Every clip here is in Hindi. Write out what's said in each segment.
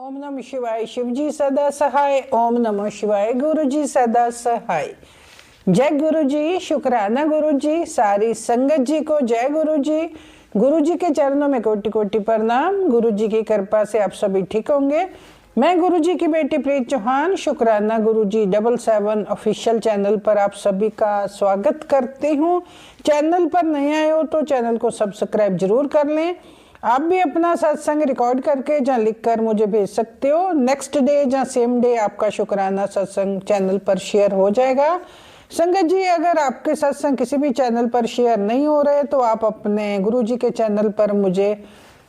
ओम नमः शिवाय। शिव जी सदा सहाय। ओम नमः शिवाय। गुरु जी सदा सहाय। जय गुरु जी। शुक्राना गुरु जी। सारी संगत जी को जय गुरु जी। गुरु जी के चरणों में कोटि कोटि प्रणाम। गुरु जी की कृपा से आप सभी ठीक होंगे। मैं गुरु जी की बेटी प्रीत चौहान शुक्राना गुरु जी 77 ऑफिशियल चैनल पर आप सभी का स्वागत करती हूँ। चैनल पर नए आए हो तो चैनल को सब्सक्राइब जरूर कर लें। आप भी अपना सत्संग रिकॉर्ड करके जहाँ लिख कर मुझे भेज सकते हो। नेक्स्ट डे या सेम डे आपका शुक्राना सत्संग चैनल पर शेयर हो जाएगा। संगत जी, अगर आपके सत्संग किसी भी चैनल पर शेयर नहीं हो रहे तो आप अपने गुरु जी के चैनल पर मुझे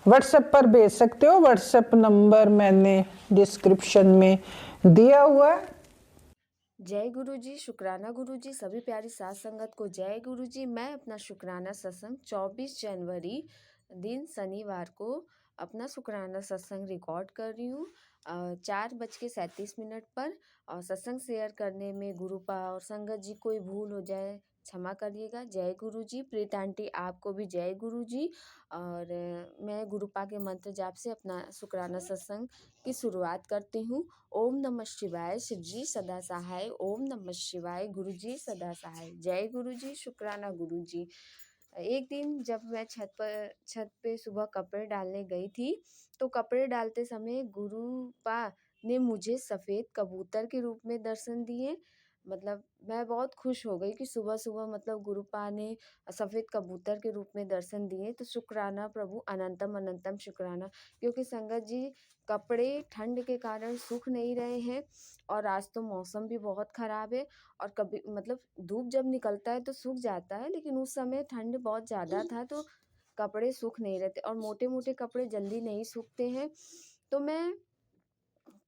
व्हाट्सएप पर भेज सकते हो। व्हाट्सएप नंबर मैंने डिस्क्रिप्शन में दिया हुआ है। जय गुरु जी। शुक्राना गुरु जी। सभी प्यारी साथ संगत को जय गुरु जी। मैं अपना शुक्राना सत्संग 24 जनवरी दिन शनिवार को अपना शुक्राना सत्संग रिकॉर्ड कर रही हूँ 4:37 पर। और सत्संग शेयर करने में गुरुपा और संगत जी कोई भूल हो जाए क्षमा करिएगा। जय गुरु जी। प्रीत आंटी आपको भी जय गुरु जी। और मैं गुरुपा के मंत्र जाप से अपना शुक्राना सत्संग की शुरुआत करती हूँ। ओम नमः शिवाय। शिव जी सदा सहाय। ओम नमः शिवाय। गुरु जी सदा सहाय। जय गुरु जी। शुक्राना गुरु जी। एक दिन जब मैं छत पे सुबह कपड़े डालने गई थी तो कपड़े डालते समय गुरुपा ने मुझे सफेद कबूतर के रूप में दर्शन दिए। मतलब मैं बहुत खुश हो गई कि सुबह सुबह मतलब गुरुपा ने सफेद कबूतर के रूप में दर्शन दिए। तो शुक्राना प्रभु, अनंतम अनंतम शुक्राना। क्योंकि संगत जी कपड़े ठंड के कारण सूख नहीं रहे हैं और आज तो मौसम भी बहुत ख़राब है। और कभी मतलब धूप जब निकलता है तो सूख जाता है, लेकिन उस समय ठंड बहुत ज़्यादा था तो कपड़े सूख नहीं रहते और मोटे मोटे कपड़े जल्दी नहीं सूखते हैं।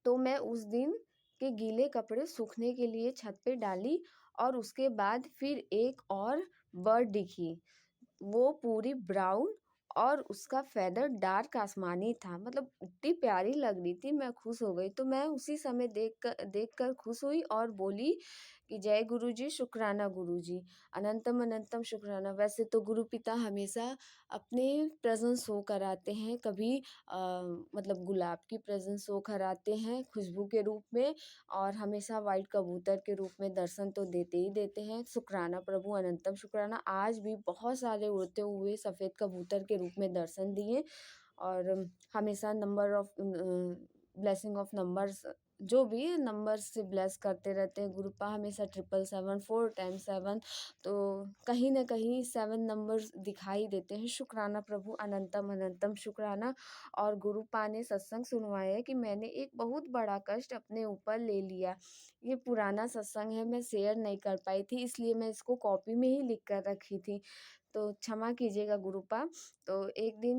तो मैं उस दिन के गीले कपड़े सूखने के लिए छत पे डाली और उसके बाद फिर एक और बर्ड दिखी। वो पूरी ब्राउन और उसका फेदर डार्क आसमानी था। मतलब इतनी प्यारी लग रही थी, मैं खुश हो गई। तो मैं उसी समय देख कर खुश हुई और बोली कि जय गुरु जी। शुक्राना गुरु जी। अनंतम अनंतम शुक्राना। वैसे तो गुरु पिता हमेशा अपने प्रेजेंस शो कराते हैं। कभी मतलब गुलाब की प्रेजेंस शो कराते हैं खुशबू के रूप में, और हमेशा वाइट कबूतर के रूप में दर्शन तो देते ही देते हैं। शुक्राना प्रभु, अनंतम शुक्राना। आज भी बहुत सारे उड़ते हुए सफ़ेद कबूतर के रूप में दर्शन दिए। और हमेशा number of blessing of numbers, जो भी नंबर से ब्लेस करते रहते हैं गुरुपा हमेशा। 777 4 टाइम्स 7, तो कहीं ना कहीं 7 नंबर्स दिखाई देते हैं। शुक्राना प्रभु, अनंतम अनंतम शुक्राना। और गुरुपा ने सत्संग सुनवाया है कि मैंने एक बहुत बड़ा कष्ट अपने ऊपर ले लिया। ये पुराना सत्संग है, मैं शेयर नहीं कर पाई थी, इसलिए मैं इसको कॉपी में ही लिख कर रखी थी, तो क्षमा कीजिएगा गुरुपा। तो एक दिन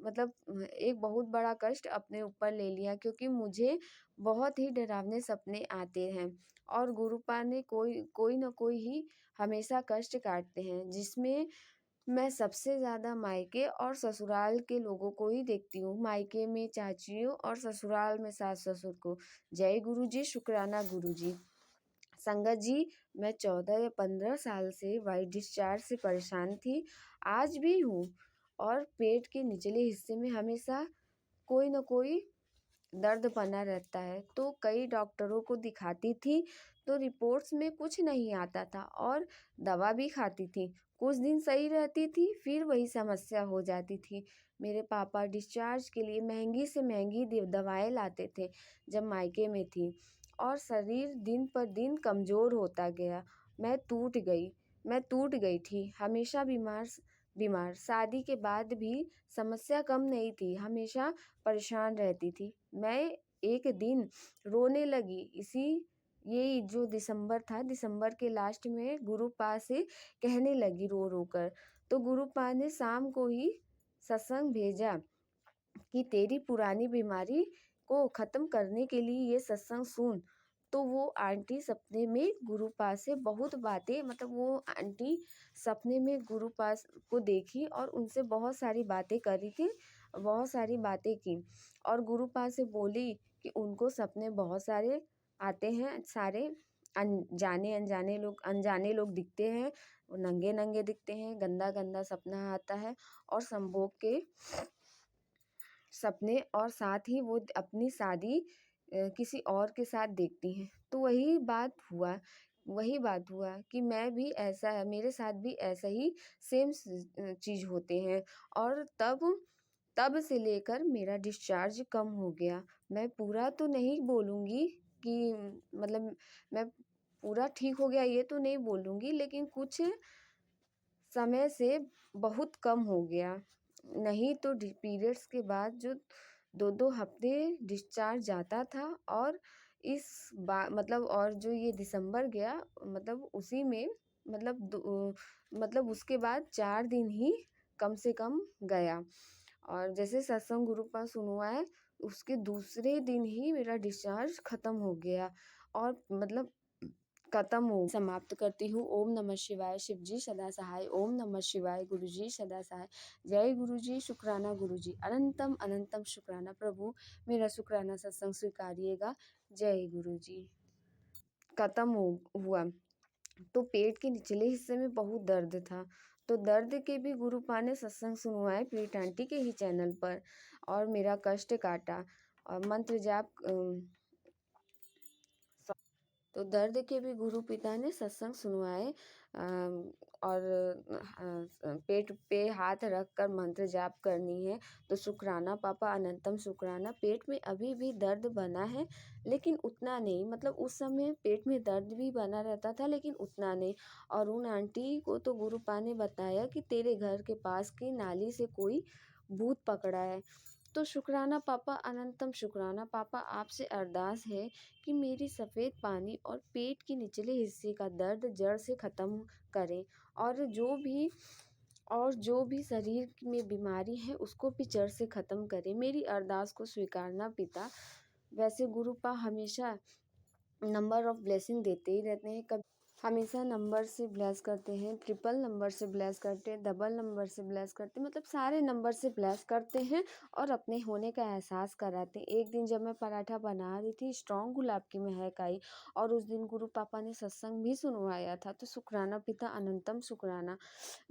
मतलब एक बहुत बड़ा कष्ट अपने ऊपर ले लिया, क्योंकि मुझे बहुत ही डरावने सपने आते हैं और गुरुपा ने कोई ना कोई ही हमेशा कष्ट काटते हैं, जिसमें मैं सबसे ज़्यादा मायके और ससुराल के लोगों को ही देखती हूँ। मायके में चाचियों और ससुराल में सास ससुर को। जय गुरु जी। शुक्राना गुरु जी। संगत जी, मैं 14 या 15 साल से वाइट डिस्चार्ज से परेशान थी, आज भी हूँ। और पेट के निचले हिस्से में हमेशा कोई ना कोई दर्द बना रहता है। तो कई डॉक्टरों को दिखाती थी तो रिपोर्ट्स में कुछ नहीं आता था और दवा भी खाती थी। कुछ दिन सही रहती थी, फिर वही समस्या हो जाती थी। मेरे पापा डिस्चार्ज के लिए महंगी से महंगी दवाएं लाते थे जब मायके में थी, और शरीर दिन पर दिन कमज़ोर होता गया। मैं टूट गई थी, हमेशा बीमार। शादी के बाद भी समस्या कम नहीं थी, हमेशा परेशान रहती थी। मैं एक दिन रोने लगी। ये जो दिसंबर था, दिसंबर के लास्ट में गुरुपा से कहने लगी रो रो कर। तो गुरुपा ने शाम को ही सत्संग भेजा कि तेरी पुरानी बीमारी को ख़त्म करने के लिए ये सत्संग सुन। तो वो आंटी सपने में गुरुपा से बहुत बातें, मतलब वो आंटी सपने में गुरुपा को देखी और उनसे बहुत सारी बातें करी थी, बहुत सारी बातें की। और गुरुपा से बोली कि उनको सपने बहुत सारे आते हैं, सारे अनजाने लोग दिखते हैं, वो नंगे नंगे दिखते हैं, गंदा गंदा सपना आता है और संभोग के सपने और साथ ही वो अपनी शादी किसी और के साथ देखती हैं। तो वही बात हुआ कि मैं भी ऐसा है, मेरे साथ भी ऐसा ही सेम चीज़ होते हैं और तब से लेकर मेरा डिस्चार्ज कम हो गया। मैं पूरा तो नहीं बोलूँगी कि मतलब मैं पूरा ठीक हो गया ये तो नहीं बोलूँगी, लेकिन कुछ समय से बहुत कम हो गया। नहीं तो पीरियड्स के बाद जो 2-2 हफ्ते डिस्चार्ज जाता था और इस मतलब और जो ये दिसंबर गया मतलब उसी में मतलब उसके बाद 4 दिन ही कम से कम गया। और जैसे सत्संग गुरु का सुनवाए है, उसके दूसरे दिन ही मेरा डिस्चार्ज ख़त्म हो गया और मतलब खत्म हो समाप्त करती हूँ। ओम नमः शिवाय। शिव जी सदा सहाय। ओम नमः शिवाय। गुरु जी सदा सहाय। जय गुरु जी। शुक्राना गुरु जी। अनंतम अनंतम शुक्राना प्रभु, मेरा शुक्राना सत्संग स्वीकारिएगा। जय गुरु जी। खत्म हुआ। तो पेट के निचले हिस्से में बहुत दर्द था, तो दर्द के भी गुरुपा ने सत्संग सुनवाए प्रीत आंटी के ही चैनल पर और मेरा कष्ट काटा और मंत्र जाप तो दर्द के भी गुरु पिता ने सत्संग सुनवाए और पेट पे हाथ रख कर मंत्र जाप करनी है। तो शुक्राना पापा, अनंतम शुक्राना। पेट में अभी भी दर्द बना है, लेकिन उतना नहीं, मतलब उस समय पेट में दर्द भी बना रहता था लेकिन उतना नहीं। और उन आंटी को तो गुरुपा ने बताया कि तेरे घर के पास की नाली से कोई भूत पकड़ा है। तो शुक्राना पापा, अनंतम शुक्राना पापा, आपसे अरदास है कि मेरी सफ़ेद पानी और पेट के निचले हिस्से का दर्द जड़ से ख़त्म करें और जो भी शरीर में बीमारी है उसको भी जड़ से ख़त्म करें। मेरी अरदास को स्वीकारना पिता। वैसे गुरुपा हमेशा नंबर ऑफ़ ब्लेसिंग देते ही रहते हैं, कभी हमेशा नंबर से ब्लेस करते हैं, ट्रिपल नंबर से ब्लेस करते हैं, डबल नंबर से ब्लेस करते हैं, मतलब सारे नंबर से ब्लेस करते हैं और अपने होने का एहसास कराते हैं। एक दिन जब मैं पराठा बना रही थी, स्ट्रॉन्ग गुलाब की महक आई और उस दिन गुरु पापा ने सत्संग भी सुनवाया था। तो शुक्राना पिता, अनंतम शुक्राना।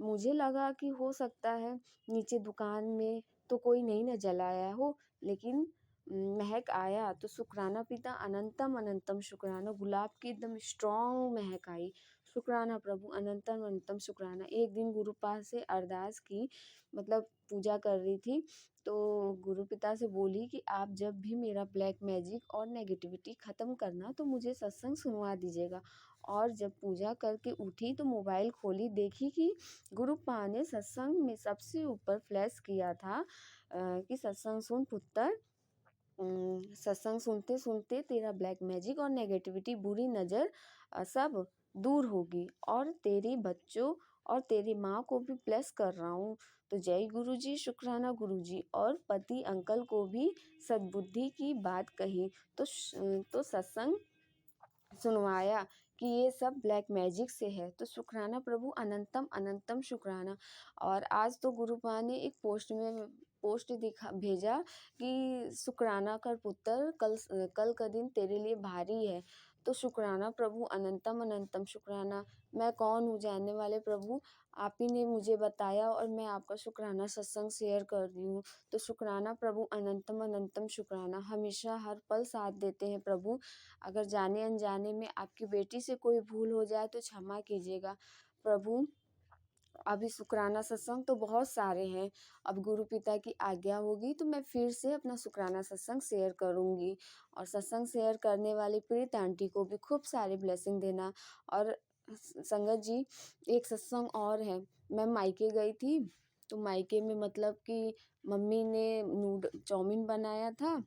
मुझे लगा कि हो सकता है नीचे दुकान में तो कोई नहीं न जलाया हो, लेकिन महक आया। तो शुक्राना पिता, अनंतम अनंतम शुक्राना। गुलाब की एकदम स्ट्रॉन्ग महक आई। शुक्राना प्रभु, अनंतम अनंतम शुक्राना। एक दिन गुरु पास से अरदास की, मतलब पूजा कर रही थी, तो गुरु पिता से बोली कि आप जब भी मेरा ब्लैक मैजिक और नेगेटिविटी ख़त्म करना तो मुझे सत्संग सुनवा दीजिएगा। और जब पूजा करके उठी तो मोबाइल खोली, देखी कि गुरु पा ने सत्संग में सबसे ऊपर फ्लैश किया था कि सत्संग सुन पुत्र, सत्संग सुनते सुनते तेरा ब्लैक मैजिक और नेगेटिविटी, बुरी नज़र सब दूर होगी और तेरे बच्चों और तेरी माँ को भी ब्लेस कर रहा हूँ। तो जय गुरु जी, शुक्राना गुरु जी। और पति अंकल को भी सद्बुद्धि की बात कही। तो सत्संग सुनवाया कि ये सब ब्लैक मैजिक से है। तो शुक्राना प्रभु, अनंतम अनंतम शुक्राना। और आज तो गुरुपा ने एक पोस्ट भेजा कि शुक्राना कर पुत्र, कल का दिन तेरे लिए भारी है। तो शुक्राना प्रभु, अनंतम अनंतम शुक्राना। मैं कौन हूँ जानने वाले प्रभु, आप ही ने मुझे बताया और मैं आपका शुक्राना सत्संग शेयर कर रही हूँ। तो शुक्राना प्रभु, अनंतम अनंतम शुक्राना। हमेशा हर पल साथ देते हैं प्रभु। अगर जाने अनजाने में आपकी बेटी से कोई भूल हो जाए तो क्षमा कीजिएगा प्रभु। अभी शुक्राना सत्संग तो बहुत सारे हैं, अब गुरु पिता की आज्ञा होगी तो मैं फिर से अपना शुक्राना सत्संग शेयर करूँगी। और सत्संग शेयर करने वाली प्रीत आंटी को भी खूब सारी ब्लेसिंग देना। और संगत जी, एक सत्संग और है। मैं मायके गई थी, तो मायके में मतलब कि मम्मी ने चाउमीन बनाया था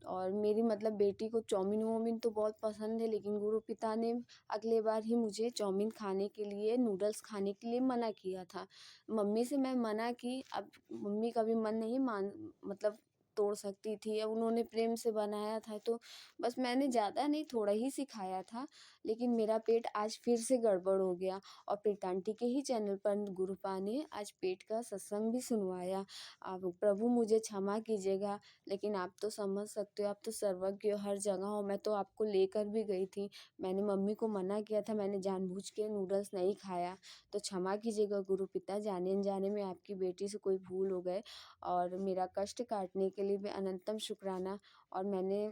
और मेरी मतलब बेटी को चाउमीन वाउमीन तो बहुत पसंद है, लेकिन गुरु पिता ने अगले बार ही मुझे चाउमीन खाने के लिए, नूडल्स खाने के लिए मना किया था। मम्मी से मैं मना की, अब मम्मी का भी मन नहीं मतलब तोड़ सकती थी। अब उन्होंने प्रेम से बनाया था तो बस मैंने ज़्यादा नहीं, थोड़ा ही सिखाया था, लेकिन मेरा पेट आज फिर से गड़बड़ हो गया। और प्रीत आंटी के ही चैनल पर गुरुपा ने आज पेट का सत्संग भी सुनवाया। अब प्रभु मुझे क्षमा कीजिएगा, लेकिन आप तो समझ सकते हो, आप तो सर्वज्ञ हो, हर जगह हो। मैं तो आपको लेकर भी गई थी, मैंने मम्मी को मना किया था, मैंने जानबूझ के नूडल्स नहीं खाया। तो क्षमा कीजिएगा गुरु पिता, जाने अनजाने में आपकी बेटी से कोई भूल हो गए और मेरा कष्ट काटने के लिए भी अनंतम शुक्राना। और मैंने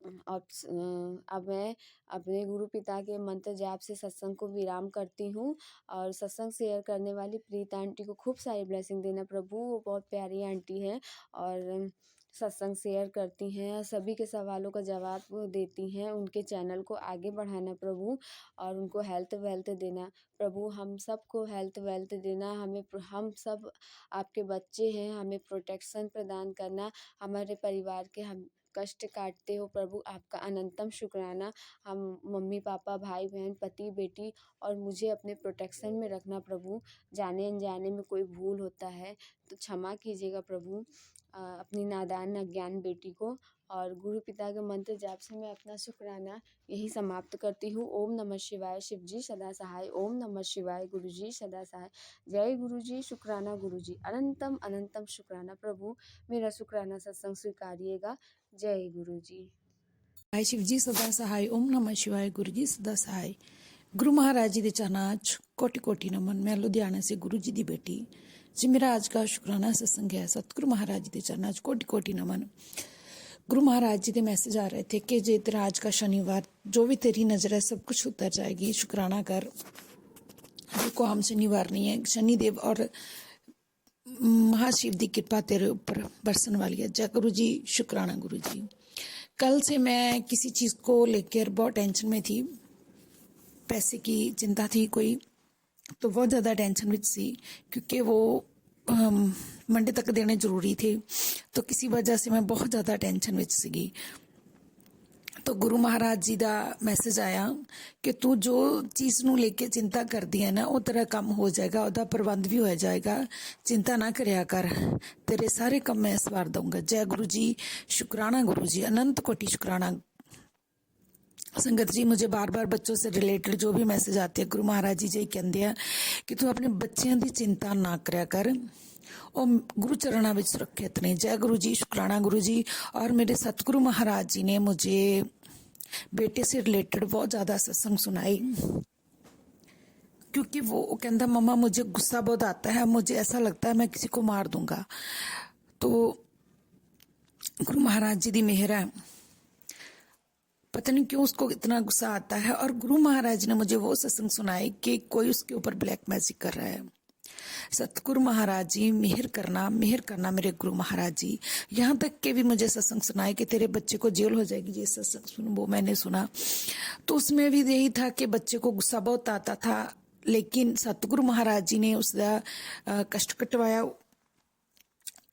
अब मैं अपने गुरु पिता के मंत्र जाप से सत्संग को विराम करती हूँ। और सत्संग शेयर करने वाली प्रीत आंटी को खूब सारी ब्लेसिंग देना प्रभु। वो बहुत प्यारी आंटी हैं और सत्संग शेयर करती हैं, सभी के सवालों का जवाब वो देती हैं। उनके चैनल को आगे बढ़ाना प्रभु, और उनको हेल्थ वेल्थ देना प्रभु। हम सबको हेल्थ वेल्थ देना, हम सब आपके बच्चे हैं, हमें प्रोटेक्शन प्रदान करना। हमारे परिवार के हम कष्ट काटते हो प्रभु, आपका अनंतम शुक्राना। हम मम्मी पापा भाई बहन पति बेटी और मुझे अपने प्रोटेक्शन में रखना प्रभु। जाने अनजाने में कोई भूल होता है तो क्षमा कीजिएगा प्रभु। अपनी नादान अज्ञान बेटी को। और गुरु पिता के मंत्र जाप से मैं अपना शुक्राना यही समाप्त करती हूँ। ओम नमः शिवाय, शिव जी सदा सहाय। ओम नमः शिवाय, गुरु जी सदा सहाय। जय गुरु जी, शुक्राना गुरु जी, अनंतम अनंतम शुक्राना प्रभु। मेरा शुक्राना सत्संग स्वीकारिएगा। जय गुरु जी। हाय शिव जी सदा सहाय। ओम नमः शिवाय, गुरु जी सदा सहाय। गुरु महाराज जी दे चरनां च कोटि कोटि नमन। मैं लुधियाना से गुरु जी दी बेटी जी। मेरा आज का शुक्राना सत्संग है। सतगुरु महाराज जी दे चरनां च कोटि कोटि नमन। गुरु महाराज जी के मैसेज आ रहे थे कि जे तेरा आज का शनिवार जो भी तेरी नजर है सब कुछ उतर जाएगी, शुक्राना कर। देखो हम शनिवार नहीं है, शनिदेव और महाशिव की कृपा तेरे ऊपर बरसन वाली है। जय गुरु जी, शुक्राना गुरु जी। कल से मैं किसी चीज़ को लेकर बहुत टेंशन में थी, पैसे की चिंता थी कोई, तो बहुत ज़्यादा टेंशन विच सी क्योंकि वो मंडे तक देने जरूरी थे। तो किसी वजह से मैं बहुत ज़्यादा टेंशन विच सीगी। तो गुरु महाराज जी का मैसेज आया कि तू जो चीज़ नूं लेके चिंता करदी है ना वो तेरा काम हो जाएगा, ਉਹਦਾ प्रबंध भी हो जाएगा, चिंता ना करया कर, तेरे सारे काम मैं सवार दूंगा। जय गुरु जी, शुक्राना गुरु जी, अनंत कोटि शुक्राना। संगत जी, मुझे बार बार बच्चों से रिलेटेड जो भी मैसेज आते हैं गुरु महाराज जी जी कहते हैं कि तू अपने बच्चों की चिंता ना करया कर, ਉਹ गुरु चरणों में सुरक्षित ने। जय गुरु जी, शुक्राना गुरु जी। और मेरे सतगुरु महाराज जी ने मुझे बेटे से रिलेटेड बहुत ज़्यादा सत्संग सुनाई क्योंकि वो कहता मम्मा मुझे गुस्सा बहुत आता है, मुझे ऐसा लगता है मैं किसी को मार दूंगा। तो गुरु महाराज जी की मेहर है, पता नहीं क्यों उसको इतना गुस्सा आता है। और गुरु महाराज ने मुझे वो सत्संग सुनाए कि कोई उसके ऊपर ब्लैक मैजिक कर रहा है। सतगुरु महाराज जी मेहर करना मेरे गुरु महाराज जी। यहाँ तक के भी मुझे सत्संग सुनाए कि तेरे बच्चे को जेल हो जाएगी, ये सत्संग सुन, वो मैंने सुना। तो उसमें भी यही था कि बच्चे को गुस्सा बहुत आता था, लेकिन सतगुरु महाराज जी ने उसका कष्ट कटवाया।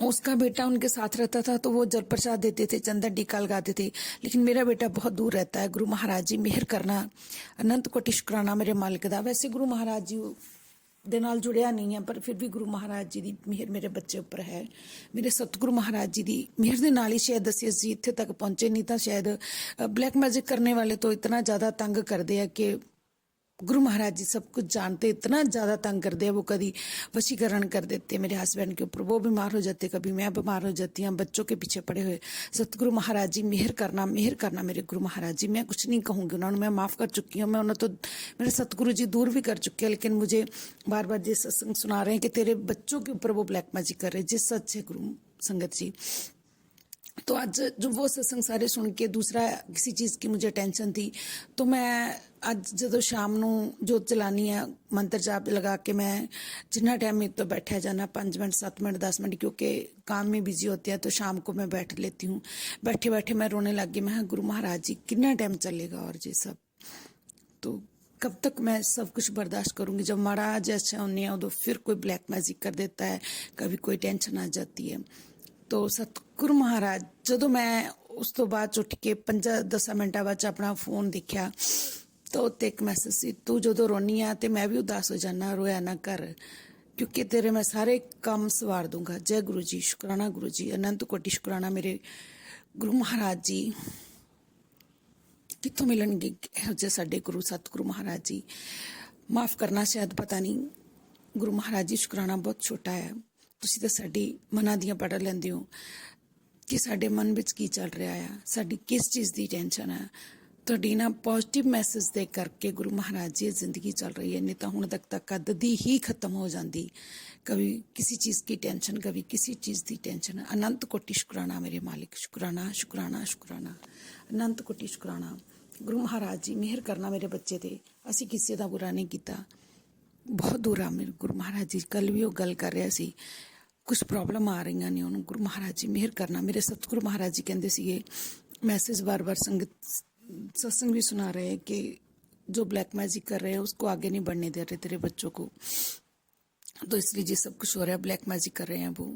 उसका बेटा उनके साथ रहता था तो वो जल प्रसाद देते थे, चंदन टीका लगाते थे, लेकिन मेरा बेटा बहुत दूर रहता है। गुरु महाराज जी मेहर करना, अनंत कोटि शुक्राना मेरे मालिक दा। वैसे गुरु महाराज जी दे नाल जुड़िया नहीं है, पर फिर भी गुरु महाराज जी की मेहर मेरे बच्चे उपर है। मेरे सतगुरु महाराज जी की मेहर के नाल ही शायद ਅਸੀਂ जी इत्थे तक पहुंचे, नहीं तो शायद ब्लैक मैजिक करने वाले तो इतना ज़्यादा तंग करते हैं कि गुरु महाराज जी सब कुछ जानते, इतना ज़्यादा तंग करते हैं। वो कभी वशीकरण कर देते मेरे हस्बैंड के ऊपर, वो बीमार हो जाते, कभी मैं बीमार हो जाती हूँ, बच्चों के पीछे पड़े हुए। सतगुरु महाराज जी मेहर करना मेरे गुरु महाराज जी। मैं कुछ नहीं कहूँगी उन्होंने, मैं माफ़ कर चुकी हूँ। मैं उन्हें तो मेरे सतगुरु जी दूर भी कर चुके हैं, लेकिन मुझे बार बार ये सत्संग सुना रहे हैं कि तेरे बच्चों के ऊपर वो ब्लैक मैजिक कर रहे हैं। जिस सच है गुरु संगत जी। तो आज जो वो सत्संग सारे सुन के दूसरा किसी चीज़ की मुझे टेंशन थी, तो मैं आज जो शाम नू जो चलानी है मंत्र जाप लगा के मैं जितना टाइम मेरे तो बैठा जाना 5 मिनट 7 मिनट 10 मिनट, क्योंकि काम में बिजी होती है तो शाम को मैं बैठ लेती हूँ। बैठे बैठे मैं रोने लग गई। मैं गुरु महाराज जी कितना टाइम चलेगा और ये सब, तो कब तक मैं सब कुछ बर्दाश्त करूँगी। जब माड़ा जैसा होने है उदो फिर कोई ब्लैक मैजिक कर देता है, कभी कोई टेंशन आ जाती है। तो सतगुरु महाराज जो मैं उस तो बाद उठ के 5-10 मिनटा बाद अपना फोन देखा तो उत्ते एक मैसेज सी, तू जो रोनी आ तो मैं भी उदास हो जाना, रोया ना कर क्योंकि तेरे मैं सारे काम सवार दूंगा। जय गुरु जी, शुक्राना गुरु जी, अनंत कोटि शुक्राना मेरे गुरु महाराज जी। कितों मिलणगे जो साडे गुरु सतगुरु महाराज जी। माफ़ करना शायद पता नहीं, गुरु महाराज जी शुक्राना बहुत छोटा है। ਤੁਸੀਂ ਤਾਂ ਸਾਡੀ ਮਨਾਂ ਦੀਆਂ ਪੜ੍ਹ ਲੈਂਦੇ ਹੋ ਕਿ ਸਾਡੇ ਮਨ ਵਿੱਚ ਕੀ ਚੱਲ ਰਿਹਾ ਆ, ਸਾਡੀ ਕਿਸ ਚੀਜ਼ ਦੀ ਟੈਨਸ਼ਨ ਹੈ। ਤੁਹਾਡੀ ਨਾ ਪੋਜ਼ਿਟਿਵ ਮੈਸੇਜ ਦੇ ਕਰਕੇ ਗੁਰੂ ਮਹਾਰਾਜ ਜੀ ਜ਼ਿੰਦਗੀ ਚੱਲ ਰਹੀ ਹੈ, ਨਹੀਂ ਤਾਂ ਹੁਣ ਤੱਕ ਤਾਂ ਕਦ ਦੀ ਹੀ ਖਤਮ ਹੋ ਜਾਂਦੀ। कभी किसी चीज़ की टेंशन, कभी किसी चीज़ की टेंशन। अनंत कोटि शुक्राना मेरे मालिक, शुक्राना शुक्राना शुक्राना, अनंत कोटि शुक्राना। गुरु महाराज जी मेहर करना मेरे बच्चे ते, असी किसी का बुरा नहीं किया। बहुत दूर आ मेरे गुरु महाराज जी, कल भी वो गल कर रहा सी, कुछ प्रॉब्लम आ रही ने उन्होंने। गुरु महाराज जी मेहर करना। मेरे सतगुरु महाराज जी कहते सी मैसेज बार बार संगत सत्संग भी सुना रहे हैं कि जो ब्लैक मैजिक कर रहे हैं उसको आगे नहीं बढ़ने दे रहे तेरे बच्चों को, तो इसलिए ये सब कुछ हो रहा है, ब्लैक मैजिक कर रहे हैं वो।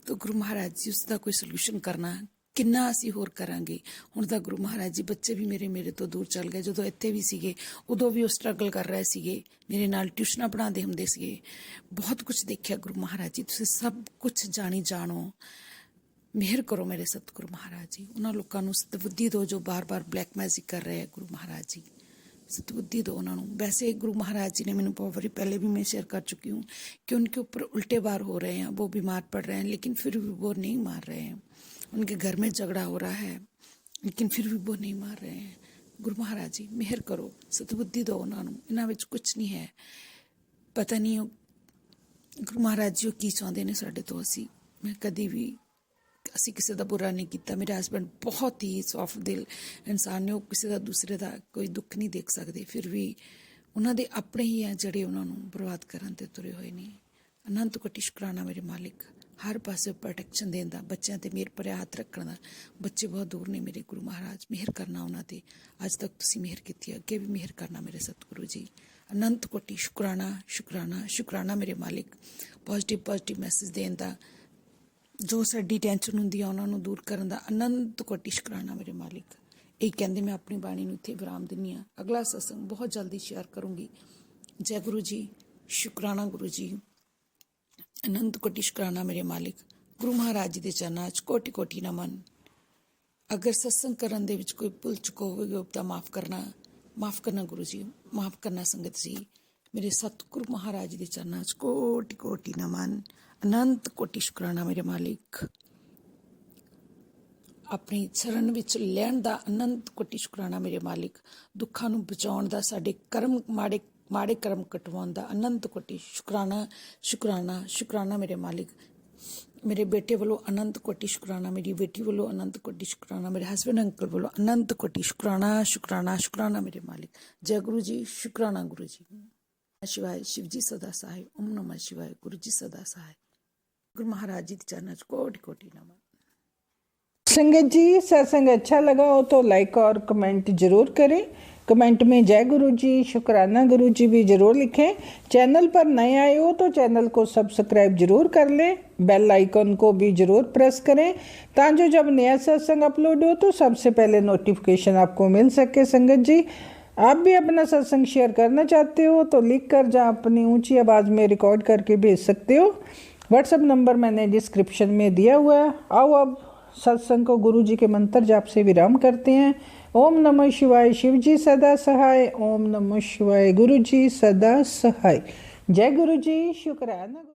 तो गुरु महाराज जी उसका कोई सोल्यूशन करना, किन्ना असी होर करांगे। हुण तां गुरु महाराज जी बच्चे भी मेरे तो दूर चल गए, जदों इत्थे भी सीगे उदों भी वो स्ट्रगल कर रहे सीगे, मेरे नाल ट्यूशनां पढ़ाते हुंदे सीगे। बहुत कुछ देखिया गुरु महाराज जी, तुसीं सब कुछ जानी जानो। मेहर करो मेरे सतगुरु महाराज जी, उन्हां लोकां नूं सतबुद्धि दो जो बार बार ब्लैक मैजिक कर रहे हैं। गुरु महाराज जी सतबुद्धि दो उन्होंने। वैसे गुरु महाराज जी ने मैंने बहुत बारी पहले भी मैं शेयर कर चुकी हूँ कि उनके ऊपर उल्टे बार हो रहे हैं, वो बीमार पड़ रहे हैं, लेकिन फिर भी वो नहीं मार रहे हैं। उनके घर में झगड़ा हो रहा है, लेकिन फिर भी वो नहीं मार रहे हैं। गुरु महाराज जी मेहर करो, सतबुद्धि दो उन्होंने। इन्हां विच कुछ नहीं है, पता नहीं गुरु महाराज जी की चाहते हैं साडे तो। असी मैं कभी भी असी किसी का बुरा नहीं किया। मेरे हसबैंड बहुत ही सॉफ्ट दिल इंसान ने, वो किसी का दूसरे का कोई दुख नहीं देख सकते, फिर भी उन्होंने अपने ही है जड़े उन्होंने बर्बाद करने ते तुरे हुए नहीं। अनंत कोटि शुक्राना मेरे मालिक, हर पासे प्रोटैक्शन देना, बच्चों ते मेहर भरिया हाथ रखना। बच्चे बहुत दूर ने मेरे गुरु महाराज, मेहर करना उन्होंने। अज तक तुसीं मेहर की, अगे भी मेहर करना मेरे सतगुरु जी। अनंत कोटि शुक्राना शुक्राना शुक्राना मेरे मालिक। पॉजिटिव मैसेज देना, जो साडी टेंशन हुंदी है उन्होंने दूर करने का अनंत कोटि शुक्राना मेरे मालिक। ये कहते मैं अपनी बाणी नूं इत्थे विराम दिंदी हां। अगला सत्संग बहुत जल्दी शेयर करूँगी। जय गुरु जी, शुक्राना गुरु जी, अनंत कोटि शुक्राना मेरे मालिक। गुरु महाराज जी के चरनां च कोटि कोटि नमन। अगर सत्संग करन दे विच कोई भुल चुक होवे तां माफ़ करना गुरु जी, माफ़ करना संगत जी। मेरे सतगुरु महाराज जी के चरनां च कोटि कोटि नमन, अनंत कोटि शुक्राना मेरे मालिक। अपनी शरण विच लैण दा अनंत कोटि शुक्राना मेरे मालिक। दुखां नूं बचाउण दा, साडे कर्म माड़े कर्म कटवाउण दा अनंत कोटि शुक्राना शुक्राना शुक्राना मेरे मालिक। मेरे बेटे वालों अनंत कोटि शुक्राना, मेरी बेटी वालों अनंत कोटि शुक्राना, मेरे हसबैंड अंकल वालों अनंत कोटि शुक्राना शुक्राना शुक्राना मेरे मालिक। जय गुरु जी, शुक्राना गुरु जी। शिवाय शिव जी सदा सहाय, ओम नमः शिवाय, गुरु जी सदा सहाय। गुरु महाराज जी के चरणों में कोटि कोटि नमन। संगत जी सत्संग अच्छा लगा हो तो लाइक और कमेंट जरूर करें। कमेंट में जय गुरु जी, शुक्राना गुरु जी भी जरूर लिखें। चैनल पर नए आए हो तो चैनल को सब्सक्राइब जरूर कर लें, बेल आइकन को भी जरूर प्रेस करें ताकि जब नया सत्संग अपलोड हो तो सबसे पहले नोटिफिकेशन आपको मिल सके। संगत जी आप भी अपना सत्संग शेयर करना चाहते हो तो लिख कर जहाँ अपनी ऊंची आवाज़ में रिकॉर्ड करके भेज सकते हो। व्हाट्सएप नंबर मैंने डिस्क्रिप्शन में दिया हुआ है। आओ अब सत्संग को गुरु जी के मंत्र जाप से विराम करते हैं। ओम नमः शिवाय, शिव जी सदा सहाय। ओम नमः शिवाय, गुरु जी सदा सहाय। जय गुरु जी, शुक्राना।